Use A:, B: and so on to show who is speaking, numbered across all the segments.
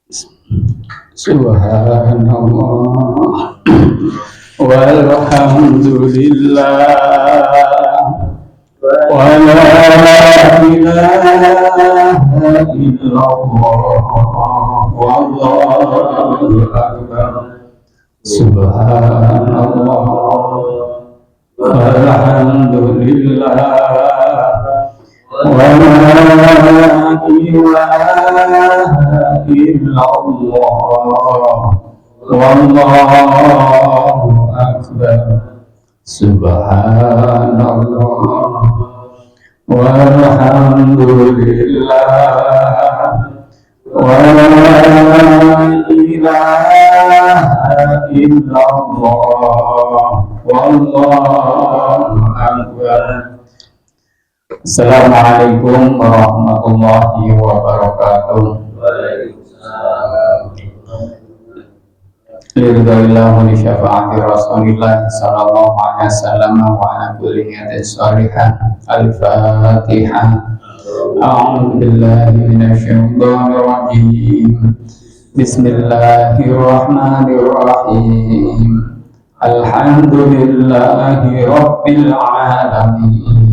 A: Subhanallah walhamdulillah wa la ilaha illallah wallahu akbar. Subhanallah walhamdulillah wa la ilaha illallah wallahu akbar. Subhanallah walhamdulillah wa la ilaha illallah wallahu akbar. Assalamualaikum warahmatullahi wabarakatuh. Liridhillah wa li syafa'ati Rasulillah sallallahu alaihi wasallam wa ala kulli niyatin shalihah. Al-Fatihah. A'udzu billahi minasy syaithanir rajim. Bismillahirrahmanirrahim. Alhamdulillahi rabbil alamin.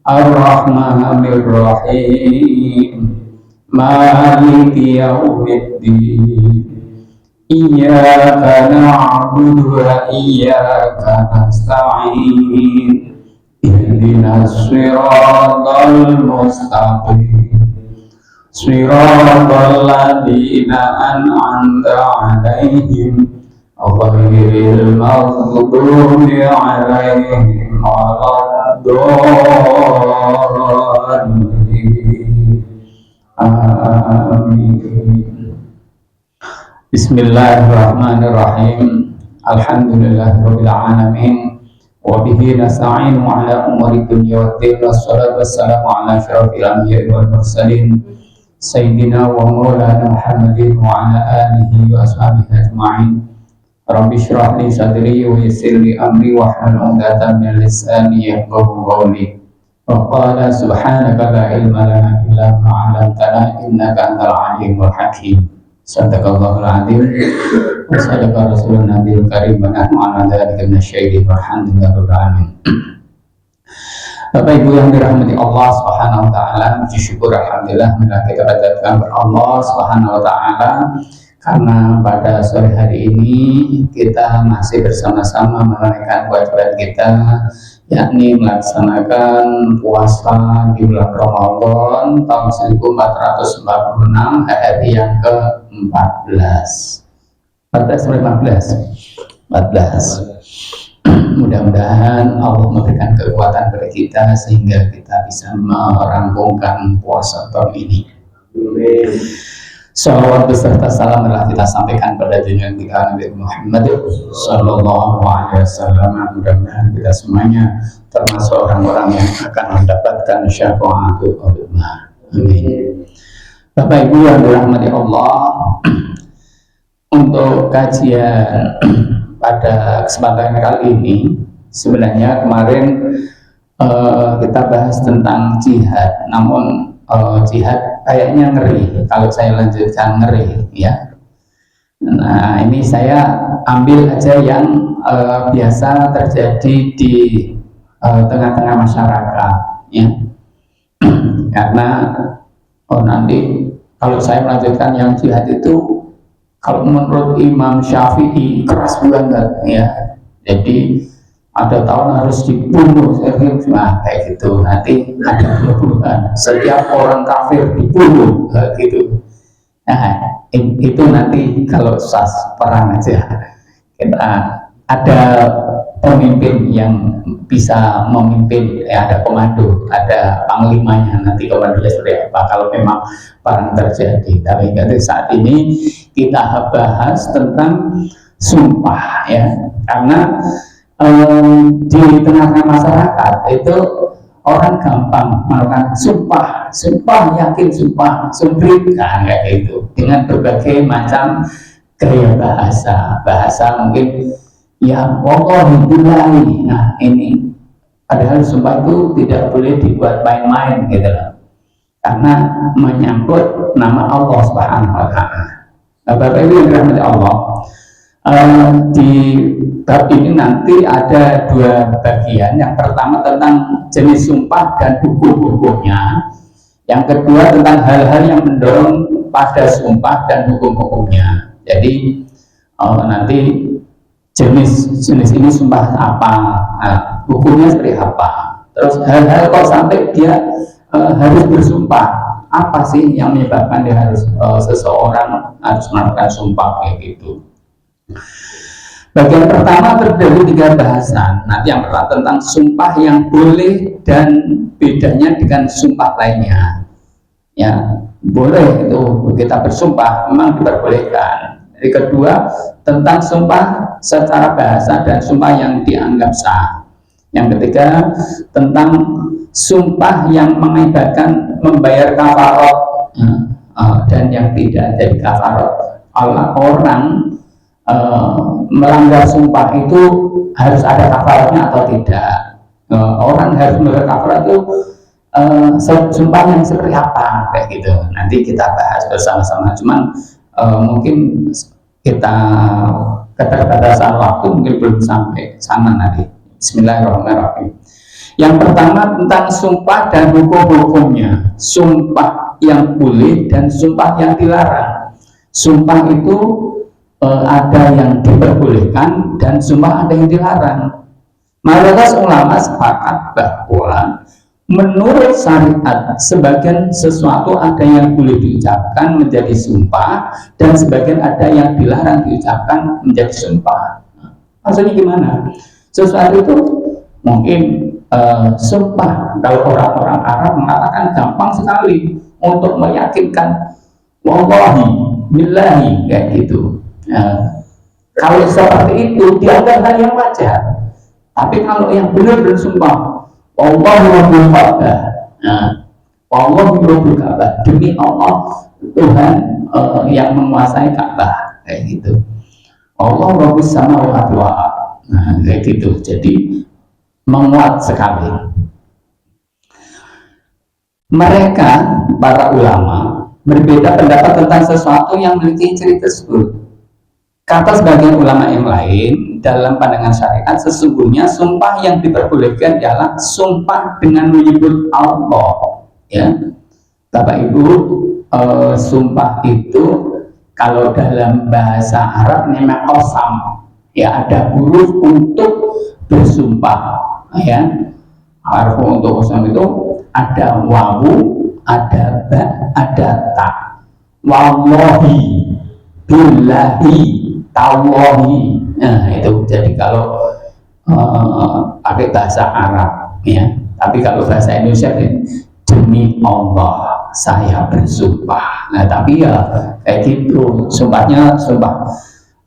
A: Ar-Rahmanir Rahim. Maliki yaumiddin. Iyyaka na'budu wa iyyaka nasta'in. Ihdinas siratal mustaqim. Siratal ladzina an'amta 'alaihim ghairil maghdubi 'alaihim waladdallin. Amin. Bismillahirrahmanirrahim. Alhamdulillahirabbil alamin. Wa bihi nasta'inu ala umuri dunya waddin. Wassalatu wassalamu ala asyrafil anbiya'i wal mursalin sayyidina wa maulana Muhammadin wa ala alihi wa ashabihi ajma'in. Rabbi shrah li sadri wa yassir li amri wa hlul 'uqdatam min lisani yafqahu qawli. Wa qala subhanaka la ilma lana illa ma 'allamtana innaka antal 'alimul hakim. Sadaqallahul adzim wa sadaqa rasulun nabiyul karim wa nahnu ala dzalika minasyaitonir walhamdulillahirabbil alamin. Bapak Ibu yang dirahmati Allah Subhanahu wa taala, puji syukur alhamdulillah kita panjatkan kepada Allah Subhanahu wa taala karena pada sore hari ini kita masih bersama-sama menunaikan kewajiban kita, yakni melaksanakan puasa di bulan Ramadan tahun 1446 hari yang ke-14. 14. Mudah-mudahan Allah memberikan kekuatan kepada kita sehingga kita bisa merampungkan puasa tahun ini. Salawat beserta salam telah kita sampaikan pada junjungan kita Nabi Muhammad sallallahu alaihi wasallam. Mudah-mudahan kita semuanya termasuk orang-orang yang akan mendapatkan syafaatul uzma. Amin. Bapak Ibu yang dirahmati Allah, untuk kajian pada kesempatan kali ini sebenarnya kemarin kita bahas tentang jihad, namun jihad kayaknya ngeri kalau saya lanjutkan, ngeri ya. Nah, ini saya ambil aja yang biasa terjadi di tengah-tengah masyarakat ya. Karena nanti kalau saya melanjutkan yang jihad itu, kalau menurut Imam Syafi'i keras banget ya. Jadi ada tahun harus dibunuh, nah kayak gitu. Nanti ada pembunuhan, setiap orang kafir dibunuh gitu. Nah itu nanti kalau sas perang aja kita ada pemimpin yang bisa memimpin, ya, ada komando, ada panglimanya, nanti komandonya seperti apa kalau memang perang terjadi. Tapi saat ini kita bahas tentang sumpah ya, karena di tengah-tengah masyarakat itu orang gampang melakukan sumpah, yakin, sumpah, sumprit, nah, kayak gitu, dengan berbagai macam gaya bahasa mungkin ya wallahi billahi. Nah ini padahal sumpah itu tidak boleh dibuat main-main gitu loh, karena menyangkut nama Allah Subhanahu wa taala. Nah, Bapak Ibu yang dirahmati Allah, di bab ini nanti ada dua bagian. Yang pertama tentang jenis sumpah dan hukum-hukumnya. Yang kedua tentang hal-hal yang mendorong pada sumpah dan hukum-hukumnya. Jadi nanti jenis ini sumpah apa, hukumnya seperti apa. Terus hal-hal kok sampai dia harus bersumpah, apa sih yang menyebabkan dia harus seseorang harus melakukan sumpah kayak gitu. Bagian pertama terdiri 3 bahasan. Nanti yang pertama tentang sumpah yang boleh dan bedanya dengan sumpah lainnya. Ya, boleh itu kita bersumpah, memang diperbolehkan. Yang kedua tentang sumpah secara bahasa dan sumpah yang dianggap sah. Yang ketiga tentang sumpah yang mengakibatkan membayar kafarat dan yang tidak jadi kafarat. Orang melanggar sumpah itu harus ada kafaratnya atau tidak. Orang harus membayar kafarat itu sumpah yang seperti apa kayak gitu. Nanti kita bahas bersama-sama. Cuman mungkin kita keterbatasan waktu mungkin belum sampai sana nanti. Bismillahirrahmanirrahim. Yang pertama tentang sumpah dan hukum-hukumnya. Sumpah yang boleh dan sumpah yang dilarang. Sumpah itu ada yang diperbolehkan dan sumpah ada yang dilarang. Mayoritas ulama sepakat bahwa menurut syariat sebagian sesuatu ada yang boleh diucapkan menjadi sumpah dan sebagian ada yang dilarang diucapkan menjadi sumpah. Maksudnya gimana? Sesuatu itu mungkin sumpah, kalau orang-orang Arab mengatakan gampang sekali untuk meyakinkan wallahi, billahi kayak gitu. Kalau seperti itu dianggap hal yang wajar. Tapi kalau yang benar bersumpah Allahu Rabbul Ka'bah, Allahu Rabbul Ka'bah, demi Allah Tuhan yang menguasai Ka'bah kayak gitu. Allah Rabbus Samawati wal Ardh, kayak gitu. Jadi menguat sekali. Mereka para ulama berbeda pendapat tentang sesuatu yang memiliki ciri tersebut. Kata sebagian ulama yang lain, dalam pandangan syariat sesungguhnya sumpah yang diperbolehkan ialah sumpah dengan menyebut Allah. Ya, Bapak Ibu, sumpah itu kalau dalam bahasa Arab namanya qasam. Ya, ada huruf untuk bersumpah. Ya, huruf untuk qasam itu ada wawu, ada ba, ada ta. Wallahi, billahi, tawahi. Nah itu jadi kalau pakai bahasa Arab ya, tapi kalau bahasa Indonesia demi Allah saya bersumpah. Nah tapi ya kayak gitu, sumpahnya sumpah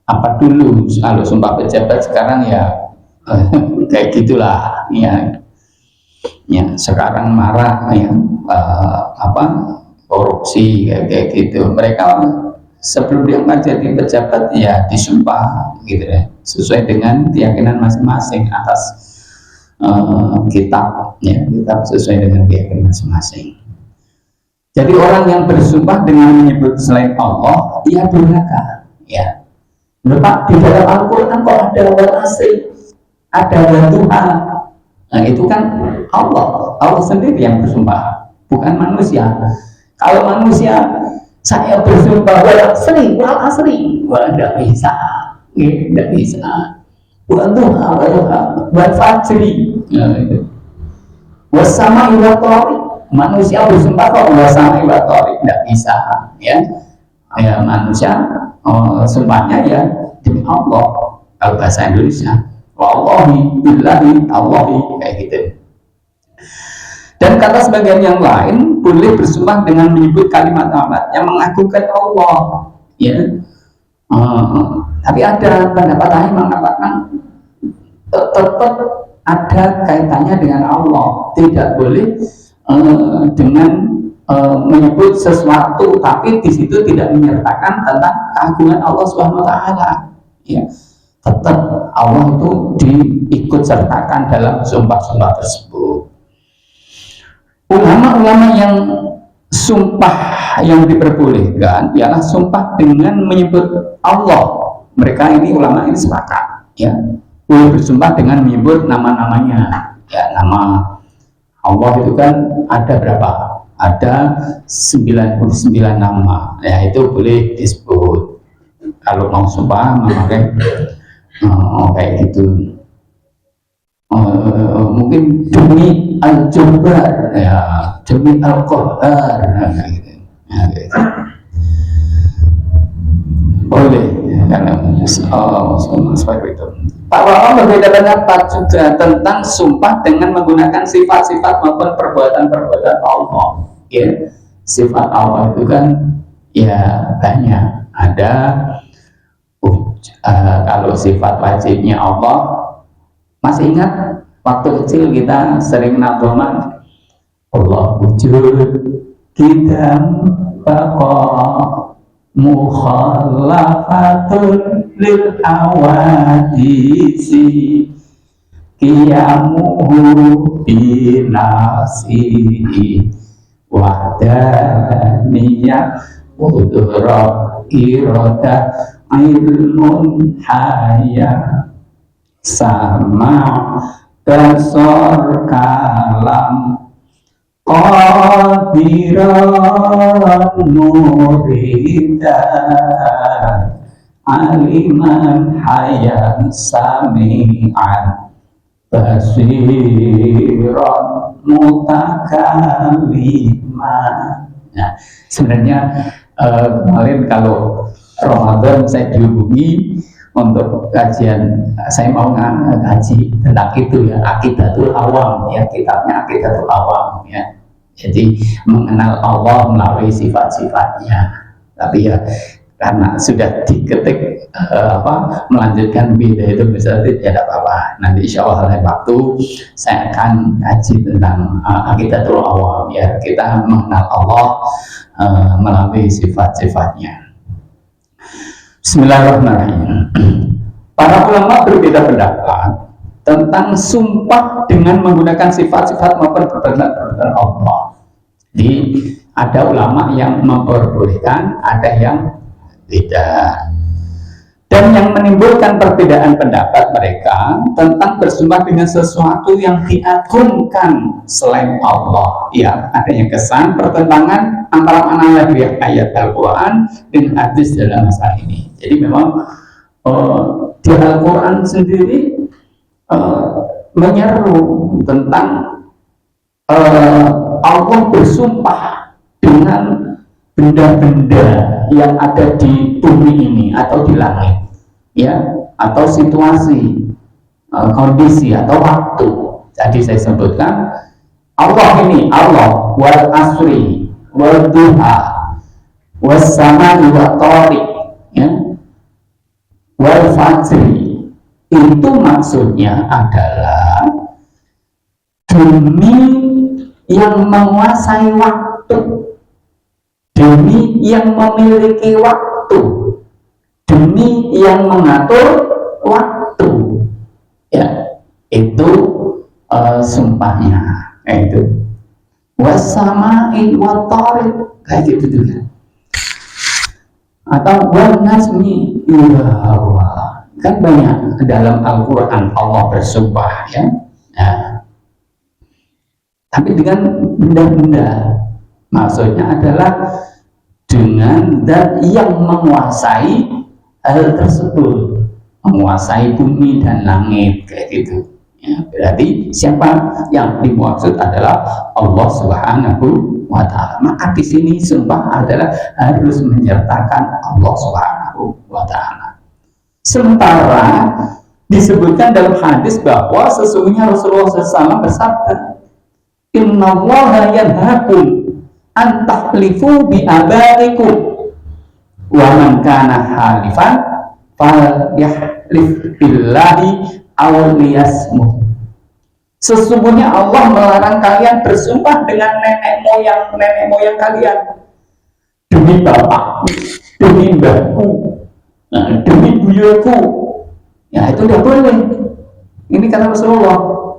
A: apa dulu. Kalau sumpah pejabat sekarang ya kayak gitulah ya. Ya sekarang marah ya korupsi kayak gitu. Mereka sebelum diangkat jadi pejabat ya disumpah gitu ya, sesuai dengan keyakinan masing-masing atas kitab ya, kitab sesuai dengan keyakinan masing-masing. Jadi orang yang bersumpah dengan menyebut selain Allah ia durhaka ya. Pak, di dalam Al-Quran kok ada wal asri, ada wal duha. Nah itu kan Allah sendiri yang bersumpah, bukan manusia. Kalau manusia saya bersumpah wal asri, tidak bisa, tidak bisa. Wal duha, wal fajri, wasama iwat tori. Manusia bersumpah kok wasama iwat tori, tidak bisa, ya. Ya manusia sumpahnya ya demi Allah. Kalau bahasa Indonesia, wallahi, billahi, Allahi, kayak gitu. Dan kata sebagian yang lain boleh bersumpah dengan menyebut kalimat-kalimat yang mengagungkan Allah, ya. Tapi ada pendapat lain mengatakan tetap ada kaitannya dengan Allah, tidak boleh dengan menyebut sesuatu, tapi di situ tidak menyertakan tentang keagungan Allah Subhanahu Wa Taala. Ya, tetap Allah itu diikut sertakan dalam sumpah-sumpah tersebut. Ulama-ulama yang sumpah yang diperbolehkan ialah sumpah dengan menyebut Allah. Mereka ini ulama ini sepakat, ya, boleh bersumpah dengan menyebut nama-namanya. Ya, nama Allah itu kan ada berapa? Ada 99 nama. Ya, itu boleh disebut. Kalau mau sumpah memakai kayak gitu. Mungkin demi Al-Jabbar, ya, demi Al-Qahar, gitu. Ya, gitu. Boleh, karena seperti itu. Para ulama berbeda pendapat juga tentang sumpah dengan menggunakan sifat-sifat maupun perbuatan-perbuatan Allah. Ya, sifat Allah itu kan ya banyak. Ada kalau sifat wajibnya Allah. Masih ingat waktu kecil kita sering nadroman Allah wujud kita baqa mukhallafatun lil awadisi qiyamuhu binafsihi wahdaniyah qudrah iradah ilmun hayah sama besar kalam qadiran muridan aliman hayan sami'an basiran mutakaliman. Nah, sebenarnya kemarin kalau Ramadan saya dihubungi untuk kajian, saya mau ngaji tentang itu ya, Aqidatul Awam ya, kitabnya Aqidatul Awam ya. Jadi mengenal Allah melalui sifat-sifatnya. Tapi ya karena sudah diketik melanjutkan beda itu misalnya tidak apa-apa. Nanti insya Allah lain waktu saya akan kaji tentang Aqidatul Awam ya, kita mengenal Allah melalui sifat-sifatnya. Bismillahirrahmanirrahim. Para ulama berbeda pendapat tentang sumpah dengan menggunakan sifat-sifat maupun perbuatan Allah. Jadi ada ulama yang memperbolehkan, ada yang tidak. Dan yang menimbulkan perbedaan pendapat mereka tentang bersumpah dengan sesuatu yang diagungkan selain Allah. Ya, adanya kesan pertentangan antara mana ayat Al-Quran dengan hadis dalam masalah ini. Jadi memang di Al-Quran sendiri menyeru tentang Allah bersumpah dengan benda-benda yang ada di bumi ini atau di langit, ya, atau situasi, kondisi atau waktu. Jadi saya sebutkan Allah ini, Allah wal asri wal duha was samai wa tariq, ya, wal fajri. Itu maksudnya adalah demi yang menguasai waktu, demi yang memiliki waktu, demi yang mengatur waktu, ya, itu sumpahnya, itu wassamai wa tariq, kayak gitu juga, atau wan najmi hawa. Kan banyak dalam Al-Quran Allah bersumpah, ya, nah, tapi dengan benda-benda. Maksudnya adalah dengan zat yang menguasai hal tersebut, menguasai bumi dan langit, kayak gitu. Ya, berarti siapa yang dimaksud adalah Allah Subhanahu wa Ta'ala. Maka di sini sumpah adalah harus menyertakan Allah Subhanahu wa Ta'ala. Sementara disebutkan dalam hadis bahwa sesungguhnya Rasulullah SAW bersabda, Innallaha yanhakum an tahlifu bi abaikum wa man kana halifan falyahlif billahi aw liyasmut. Sesungguhnya Allah melarang kalian bersumpah dengan nenek moyang kalian, demi bapak, demi mbahku, demi buyutku. Ya, itu tidak boleh. Ini kata Rasulullah.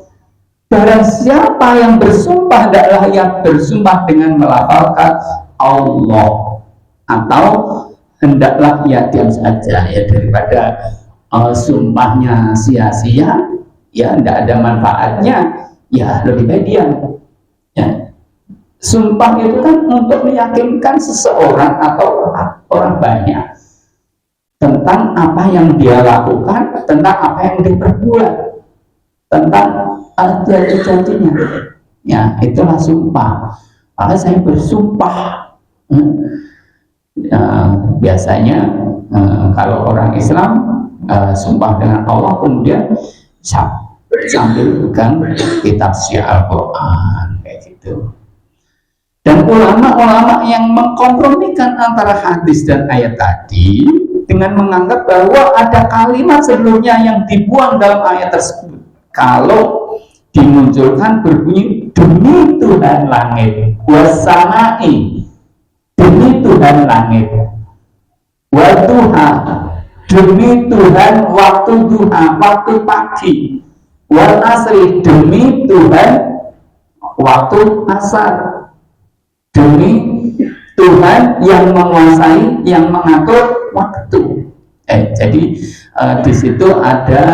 A: Barang siapa yang bersumpah adalah yang bersumpah dengan melafalkan Allah, atau hendaklah ia diam saja ya, daripada sumpahnya sia-sia, ya tidak ada manfaatnya, ya lebih baik diam ya. Sumpah itu kan untuk meyakinkan seseorang atau orang banyak tentang apa yang dia lakukan, tentang apa yang diperbuat, tentang janji-janjinya. Ya, itulah sumpah. Maka saya bersumpah. Biasanya kalau orang Islam sumpah dengan Allah, kemudian sambil pegang kitab syiar Al-Quran kayak gitu. Dan ulama-ulama yang mengkompromikan antara hadis dan ayat tadi dengan menganggap bahwa ada kalimat sebelumnya yang dibuang dalam ayat tersebut, kalau dimunculkan berbunyi demi Tuhan langit wasamai, demi Tuhan langit, waduha, demi Tuhan waktu duha, waktu pagi, wal asri, demi Tuhan waktu asar, demi Tuhan yang menguasai, yang mengatur waktu. Jadi di situ ada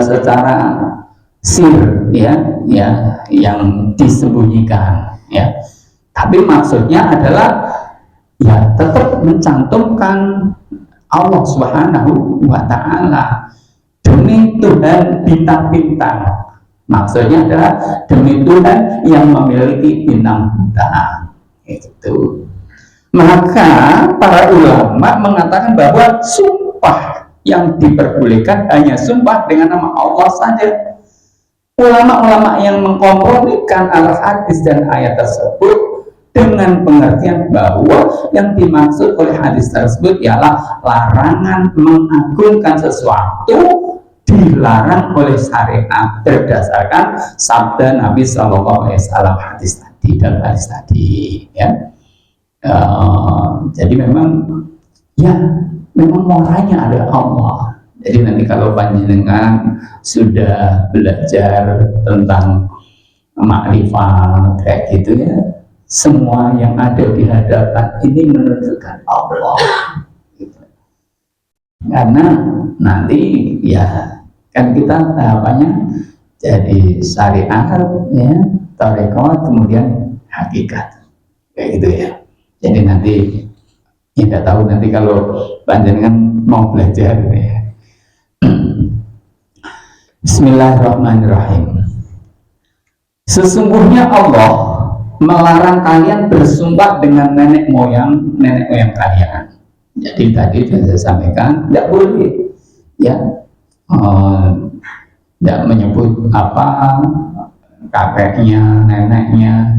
A: secara sir ya yang disembunyikan ya. Tapi maksudnya adalah ya tetap mencantumkan Allah Subhanahu wa Ta'ala, demi Tuhan bintang-bintang. Maksudnya adalah demi Tuhan yang memiliki bintang-bintang itu. Maka para ulama mengatakan bahwa sumpah yang diperbolehkan hanya sumpah dengan nama Allah saja. Ulama-ulama yang mengkompromikan al-hadis dan ayat tersebut dengan pengertian bahwa yang dimaksud oleh hadis tersebut ialah larangan mengagungkan sesuatu dilarang oleh syariat berdasarkan sabda Nabi Shallallahu Alaihi Wasallam hadis tadi dan hadis tadi ya. Jadi memang moralnya ada Allah. Jadi nanti kalau panjenengan sudah belajar tentang makrifat kayak gitu ya, semua yang ada di hadapan ini menunjukkan Allah gitu. Karena nanti ya kan kita tahapannya jadi syariat ya, tarekat, kemudian hakikat kayak gitu ya. Jadi nanti ya nggak tahu nanti kalau panjenengan mau belajar ya. Bismillahirrahmanirrahim. Sesungguhnya Allah melarang kalian bersumpah dengan nenek moyang kalian. Jadi tadi sudah saya sampaikan tidak boleh ya, tidak menyebut apa kakeknya, neneknya,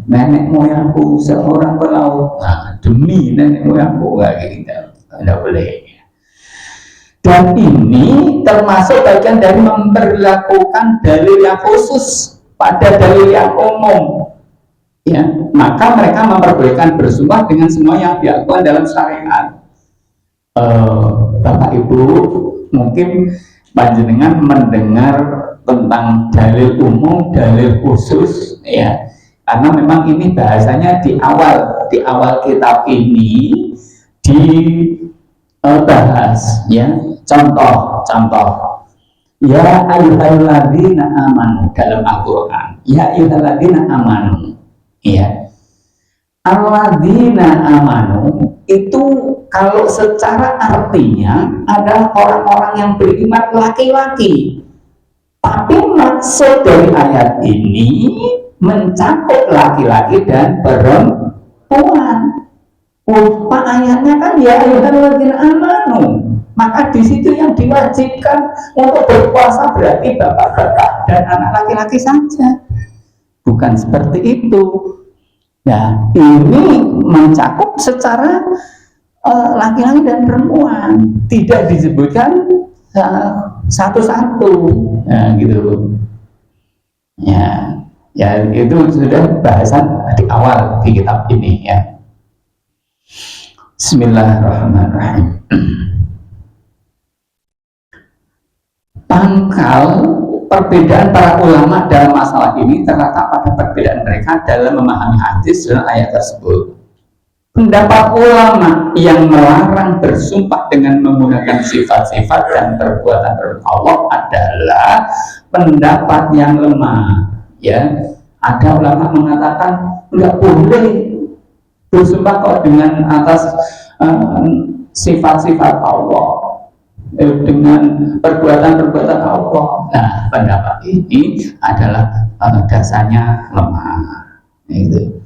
A: nenek moyangku seorang pelaut, demi nenek moyangku tidak boleh. Dan ini termasuk bagian dari memperlakukan dalil yang khusus pada dalil yang umum ya. Maka mereka memperbolehkan bersumpah dengan semua yang dilakukan dalam syariat. Bapak Ibu mungkin panjenengan mendengar tentang dalil umum, dalil khusus ya, karena memang ini bahasanya di awal kitab ini dibahas ya. Contoh ya ayyuhalladzina amanu dalam Al-Quran, ya ayyuhalladzina amanu ya, alladzina amanu itu kalau secara artinya adalah orang-orang yang beriman laki-laki, tapi maksud dari ayat ini mencakup laki-laki dan perempuan. Pak ayatnya kan ya ayyuhalladzina amanu, maka di situ yang diwajibkan untuk berpuasa berarti bapak-bapak dan anak laki-laki saja, bukan seperti itu. Ya, ini mencakup secara laki-laki dan perempuan, tidak disebutkan satu-satu, ya, gitu. Ya, itu sudah bahasan di awal di kitab ini ya. Bismillahirrahmanirrahim. Pangkal perbedaan para ulama dalam masalah ini terletak pada perbedaan mereka dalam memahami hadis dan ayat tersebut. Pendapat ulama yang melarang bersumpah dengan menggunakan sifat-sifat dan perbuatan Allah adalah pendapat yang lemah. Ya, ada ulama mengatakan nggak boleh bersumpah kok dengan atas sifat-sifat Allah, dengan perbuatan-perbuatan Allah. Nah, pendapat ini adalah dasarnya lemah. Itu.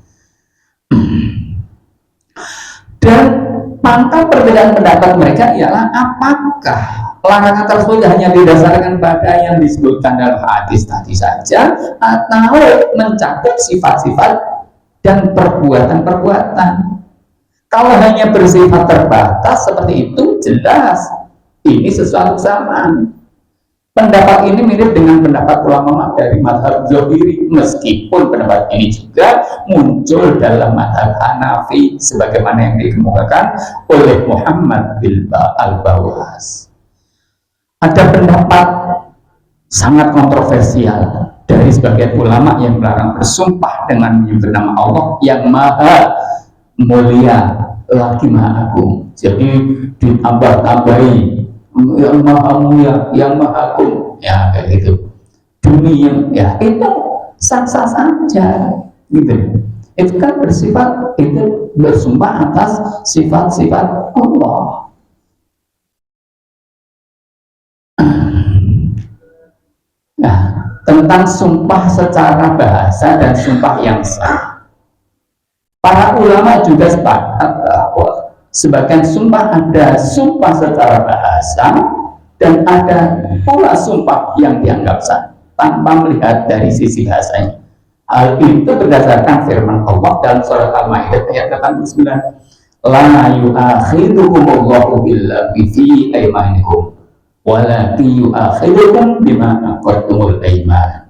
A: Dan pangkal perbedaan pendapat mereka ialah apakah larangan tersebut hanya didasarkan pada yang disebutkan dalam hadis tadi saja, atau mencakup sifat-sifat dan perbuatan-perbuatan. Kalau hanya bersifat terbatas seperti itu, jelas ini sesuatu kesamaan. Pendapat ini mirip dengan pendapat ulama dari mazhab Zahiri, meskipun pendapat ini juga muncul dalam mazhab Hanafi sebagaimana yang dikemukakan oleh Muhammad bin Al-Bawas. Ada pendapat sangat kontroversial dari sebagian ulama yang melarang bersumpah dengan menyebut nama Allah yang maha mulia lagi maha agung. Jadi ditambah-tambahi yang maha mulia, yang maha agung, ya kayak gitu. Dunia, ya itu sah-sah saja, gitu. Itu kan bersifat, itu bersumpah atas sifat-sifat Allah. Nah, tentang sumpah secara bahasa dan sumpah yang sah, para ulama juga sepakat bahwa sebagian sumpah ada sumpah secara bahasa dan ada pula sumpah yang dianggap sah tanpa melihat dari sisi bahasanya. Hal itu berdasarkan firman Allah dalam surat Al-Maidah ayat 89, la yu'akhidukumullahu billahi fi aymanikum walakin yu'akhidukum bima aqadtumul ayman.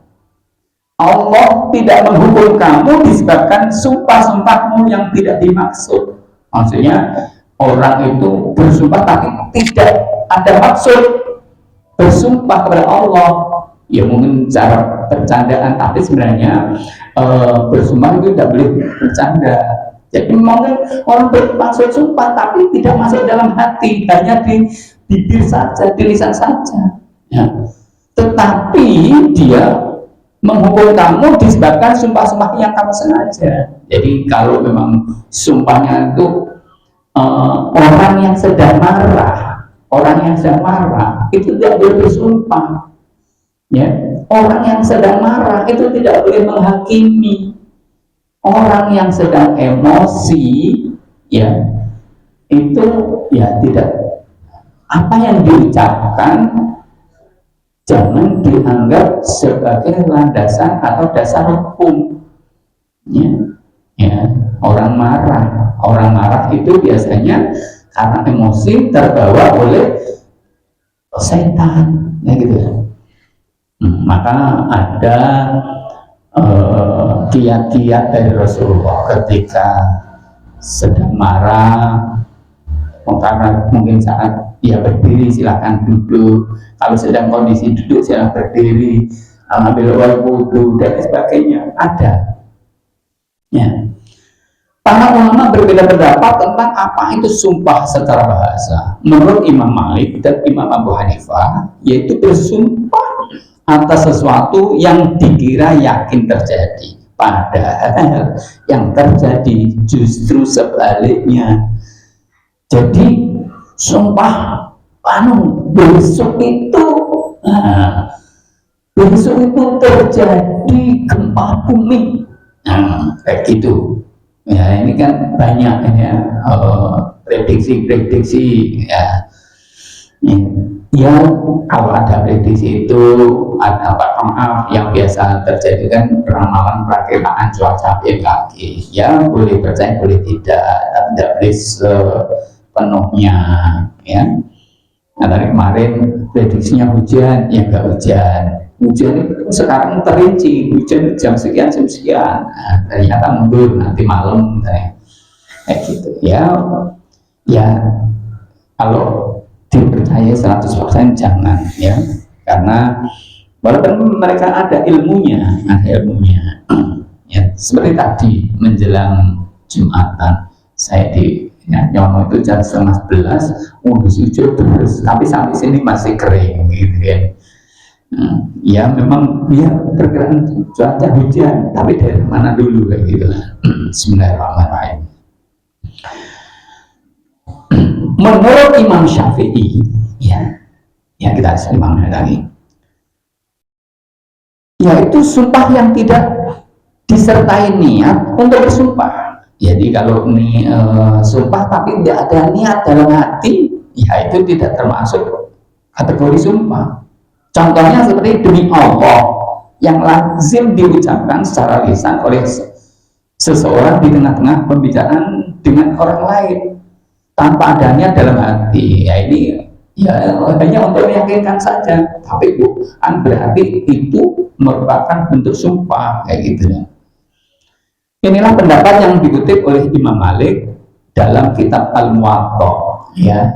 A: Allah tidak menghukum kamu disebabkan sumpah-sumpahmu yang tidak dimaksud. Maksudnya orang itu bersumpah tapi tidak ada maksud bersumpah kepada Allah. Ya mungkin cara bercandaan, tapi sebenarnya bersumpah itu tidak boleh bercanda. Jadi mungkin orang bermaksud sumpah tapi tidak masuk dalam hati, hanya di bibir saja, di lisan saja. Ya. Tetapi dia menghukum kamu disebabkan sumpah-sumpah yang kamu sengaja. Jadi kalau memang sumpahnya itu orang yang sedang marah, itu tidak boleh bersumpah. Ya, orang yang sedang marah itu tidak boleh menghakimi. Orang yang sedang emosi, ya itu ya tidak, apa yang diucapkan jangan dianggap sebagai landasan atau dasar hukum. Ya, orang marah itu biasanya karena emosi terbawa oleh setan, ya gitu. Maka ada kiat-kiat dari Rasulullah ketika sedang marah, karena mungkin saat dia berdiri silakan duduk, kalau sedang kondisi duduk silakan berdiri, ambil wudhu dan sebagainya, ada. Ya. Para ulama berbeda pendapat tentang apa itu sumpah secara bahasa. Menurut Imam Malik dan Imam Abu Hanifah, yaitu bersumpah atas sesuatu yang dikira yakin terjadi, padahal yang terjadi justru sebaliknya. Jadi sumpah besok itu terjadi gempa bumi, kayak gitu. Ya ini kan banyak ya prediksi ya. Ya kalau ada prediksi itu ada maaf yang biasa terjadi kan ramalan perakiraan cuaca BMKG, ya boleh percaya boleh tidak, tapi tidak boleh sepenuhnya ya. Nah tadi kemarin prediksinya hujan, ya enggak hujan itu sekarang terinci hujan jam sekian, nah, ternyata mundur nanti malam kayak gitu ya. Kalau dipercaya 100% jangan ya, karena walaupun mereka ada ilmunya, ya, seperti tadi menjelang Jumatan saya di Nyono itu jam 10:30 udah sujud terus, tapi sampai sini masih kering gitu kan. Ya memang dia perkiraan cuaca hujan, tapi dari mana dulu kayak gitu lah. Bismillahirrahmanirrahim. Menurut Imam Syafi'i, ya kita imamnya lagi, yaitu sumpah yang tidak disertai niat untuk bersumpah. Jadi kalau ini sumpah tapi tidak ada niat dalam hati, ya itu tidak termasuk kategori sumpah. Contohnya seperti demi Allah yang lazim diucapkan secara lisan oleh seseorang di tengah-tengah pembicaraan dengan orang lain tanpa adanya dalam hati. Ya ini ya hanya untuk meyakinkan saja, tapi bukan berarti itu merupakan bentuk sumpah kayak gitu ya. Inilah pendapat yang dikutip oleh Imam Malik dalam kitab Al-Muwatta, ya.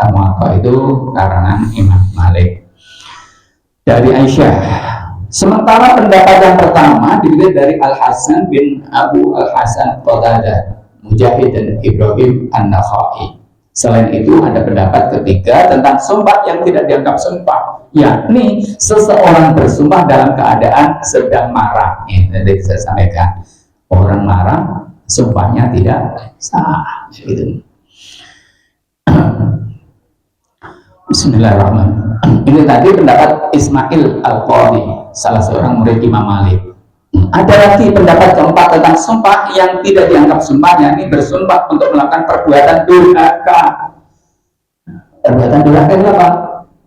A: Al-Muwatta itu karangan Imam Malik dari Aisyah. Sementara pendapat yang pertama dikutip dari Al-Hasan bin Abu Al-Hasan Qatadah, Mujahid dan Ibrahim An-Nakhai. Selain itu ada pendapat ketiga tentang sumpah yang tidak dianggap sumpah, yakni seseorang bersumpah dalam keadaan sedang marah. Ini tadi saya sampaikan, orang marah sumpahnya tidak sah gitu. Bismillahirrahmanirrahim. Ini tadi pendapat Ismail Al-Qadhi, salah seorang murid Imam Malik. Ada lagi pendapat keempat tentang sumpah yang tidak dianggap sumpah, yakni bersumpah untuk melakukan perbuatan durhaka. Perbuatan durhaka itu apa?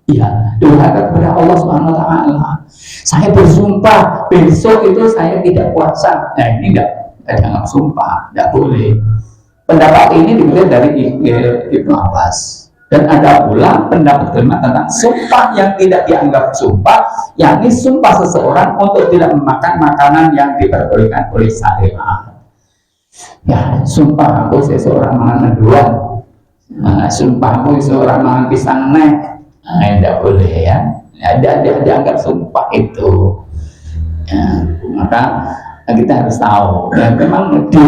A: Ya, durhaka kepada Allah Subhanahu wa taala. Saya bersumpah besok itu saya tidak puasa. Nah, ini tidak dianggap sumpah, tidak boleh. Pendapat ini dimulai dari Ibnu Abbas. Dan ada pula pendapat kelima tentang sumpah yang tidak dianggap sumpah, yakni sumpah seseorang untuk tidak memakan makanan yang diperbolehkan oleh syariat. Ya, sumpah aku seseorang makan menduan, sumpah aku seseorang makan pisang nek, tidak boleh ya. Ada dianggap sumpah itu. Ya, maka kita harus tahu. Ya, memang di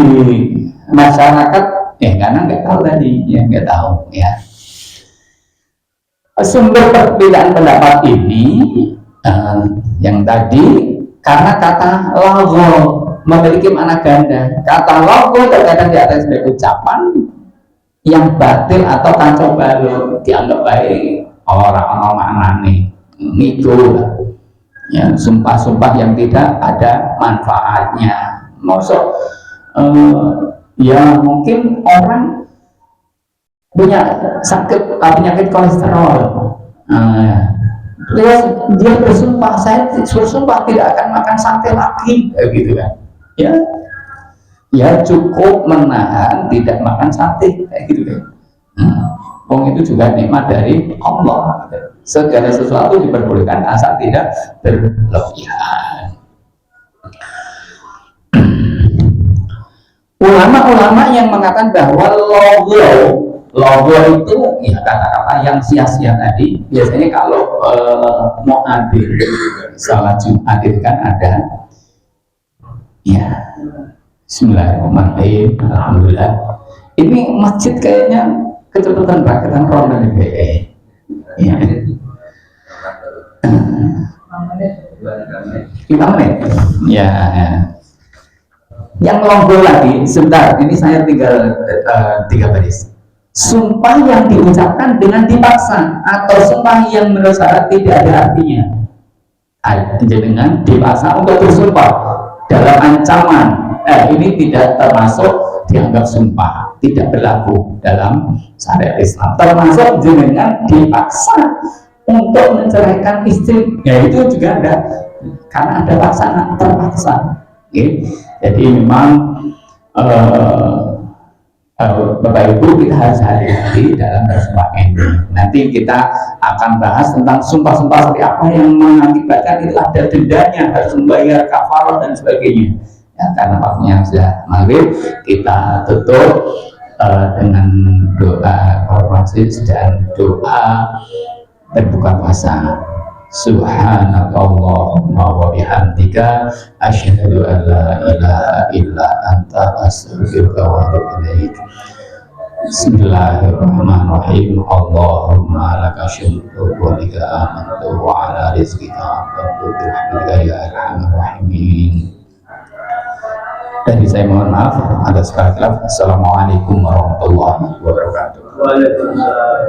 A: masyarakat, karena nggak tahu tadi, nggak tahu ya. Sumber perbedaan pendapat ini yang tadi karena kata lagho memiliki makna ganda. Kata lagho terkadang di atas sebagai ucapan yang batil atau kacau balau, dianggap baik orang-orang maknane ngigo ya, sumpah-sumpah yang tidak ada manfaatnya. Maksud ya mungkin orang punya sakit penyakit kolesterol, terus dia bersumpah, saya bersumpah tidak akan makan sate lagi, gitu kan? Ya cukup menahan tidak makan sate, kayak gitu kan? Itu juga nikmat dari Allah. Segala sesuatu diperbolehkan asal tidak berlebihan. Ulama-ulama yang mengatakan bahwa logo itu ya kata-kata yang sia-sia tadi. Biasanya kalau mau adil salat Jumat itu kan ada ya Bismillahirrahmanirrahim, alhamdulillah. Ini masjid kayaknya kecepatan raketan ronda nih kayaknya ya. 5 menit ya. Yang logo lagi sebentar, ini saya tinggal 3 baris. Sumpah yang diucapkan dengan dipaksa atau sumpah yang menurut syarat tidak ada artinya. Dengan dipaksa untuk bersumpah dalam ancaman, ini tidak termasuk dianggap sumpah, tidak berlaku dalam syariat Islam. Termasuk dengan dipaksa untuk menceraikan istri, ya itu juga ada, karena ada paksaan terpaksa. Jadi memang Bapak Ibu kita harus hati-hati dalam bersumpah ini. Nanti kita akan bahas tentang sumpah-sumpah seperti apa yang mengakibatkan itu ada dendanya, harus membayar kafarah dan sebagainya. Ya, karena waktunya sudah maghrib, kita tutup dengan doa hormat dan doa berbuka puasa. Subhanakallahumma wa bihamdika asyhadu an la ilaha illa anta astaghfiruka wa atubu ilaik. Bismillahirrahmanirrahim. Allahumma laka syukru wa bika amantu wa ala rizqika aqamtu birahmatika ya arhamar rahimin. Dan saya mohon maaf atas segala khilaf. Assalamualaikum warahmatullahi wabarakatuh.
B: Waalaikumsalam.